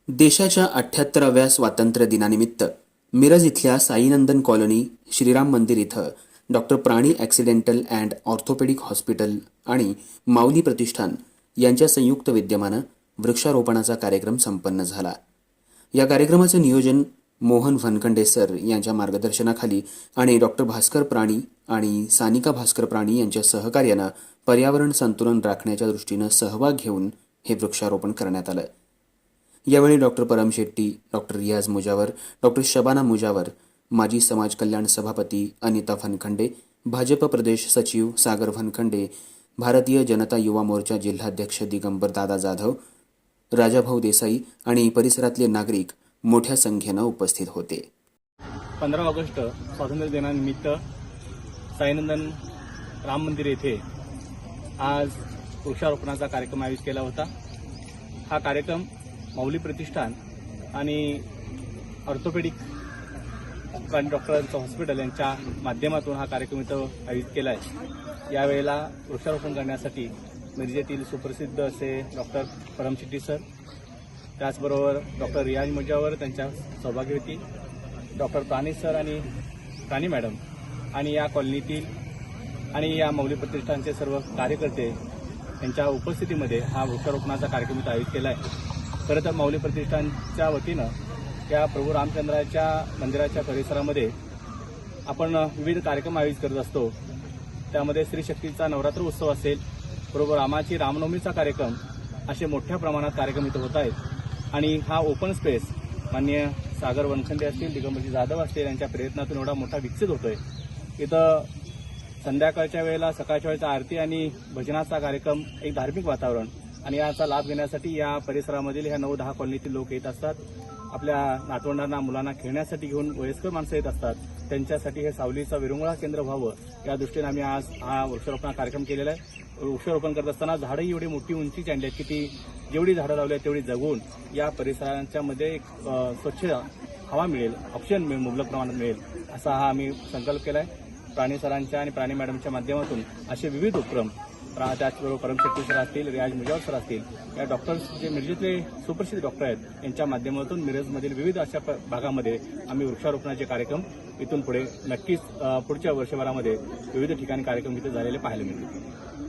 देशाच्या 78व्या स्वातंत्र्य दिनानिमित्त मिरज इथल्या साईनंदन कॉलनी श्रीराम मंदिर इथं डॉक्टर प्राणी ॲक्सिडेंटल अँड ऑर्थोपेडिक हॉस्पिटल आणि माऊली प्रतिष्ठान यांच्या संयुक्त विद्यमानं वृक्षारोपणाचा कार्यक्रम संपन्न झाला। या कार्यक्रमाचं नियोजन मोहन वनखंडे सर यांच्या मार्गदर्शनाखाली आणि डॉक्टर भास्कर प्राणी आणि सानिका भास्कर प्राणी यांच्या सहकार्यानं पर्यावरण संतुलन राखण्याच्या दृष्टीनं सहभाग घेऊन हे वृक्षारोपण करण्यात आलं। यावेळी डॉक्टर परम शेट्टी, डॉक्टर रियाज मुजावर, डॉक्टर शबाना मुजावर, माजी समाज कल्याण सभापती अनिता वनखंडे, भाजप प्रदेश सचिव सागर वनखंडे, भारतीय जनता युवा मोर्चा जिल्हाध्यक्ष दिगंबर दादा जाधव, राजाभाऊ देसाई आणि परिसरातले नागरिक मोठ्या संख्येनं उपस्थित होते। 15 ऑगस्ट स्वातंत्र्य दिनानिमित्त साईनंदन राम मंदिर येथे आज वृक्षारोपणाचा कार्यक्रम आयोजित केला होता। हा कार्यक्रम माऊली प्रतिष्ठान आणि ऑर्थोपेडिक डॉक्टरांचं हॉस्पिटल यांच्या माध्यमातून हा कार्यक्रम इथं आयोजित केला आहे। यावेळेला वृक्षारोपण करण्यासाठी मिरजेतील सुप्रसिद्ध असे डॉक्टर परम शेट्टी सर, त्याचबरोबर डॉक्टर रियाज मुजावर त्यांच्या सहभागी होती, डॉक्टर प्राणी सर आणि प्राणी मॅडम आणि या कॉलनीतील आणि या माऊली प्रतिष्ठानचे सर्व कार्यकर्ते यांच्या उपस्थितीमध्ये हा वृक्षारोपणाचा कार्यक्रम इथं आयोजित केला आहे। खरं तर माऊली प्रतिष्ठानच्या वतीनं या प्रभू रामचंद्राच्या मंदिराच्या परिसरामध्ये आपण विविध कार्यक्रम आयोजित करत असतो। त्यामध्ये स्त्री शक्तीचा नवरात्र उत्सव असेल, प्रभू रामाची रामनवमीचा कार्यक्रम, असे मोठ्या प्रमाणात कार्यक्रम इथं होत आहेत आणि हा ओपन स्पेस माननीय सागर वनखंडे असतील, दिगंबरजी जाधव असतील यांच्या प्रयत्नातून एवढा मोठा विकसित होतोय। इथं संध्याकाळच्या वेळेला, सकाळच्या वेळेचा आरती आणि भजनाचा कार्यक्रम, एक धार्मिक वातावरण आणि याचा लाभ घेण्यासाठी या परिसरामधील ह्या 9-10 कॉलनीतील लोक येत असतात। आपल्या नातवंडांना, मुलांना खेळण्यासाठी घेऊन वयस्कर माणसं येत असतात। त्यांच्यासाठी हे सावलीचा विरंगुळा केंद्र व्हावं या दृष्टीने आम्ही आज हा वृक्षारोपण कार्यक्रम केलेला आहे। वृक्षारोपण करत असताना झाडंही एवढी मोठी उंचीची आणली आहेत की ती जेवढी झाडं लावली आहेत तेवढी जगवून या परिसरांच्या मध्ये एक स्वच्छ हवा मिळेल, ऑक्सिजन मुबलक प्रमाणात मिळेल, असा हा आम्ही संकल्प केला आहे। प्राणी सरांच्या आणि प्राणी मॅडमच्या माध्यमातून असे विविध उपक्रम, त्याचबरोबर परम शेट्टी सर असतील, रियाज मुजावर सर असतील, या डॉक्टर्स जे मिरजेतले सुप्रसिद्ध डॉक्टर आहेत यांच्या माध्यमातून मिरजमधील विविध अशा भागामध्ये आम्ही वृक्षारोपणाचे कार्यक्रम इथून पुढे नक्कीच पुढच्या वर्षभरामध्ये विविध ठिकाणी कार्यक्रम इथे झालेले पाहायला मिळतील।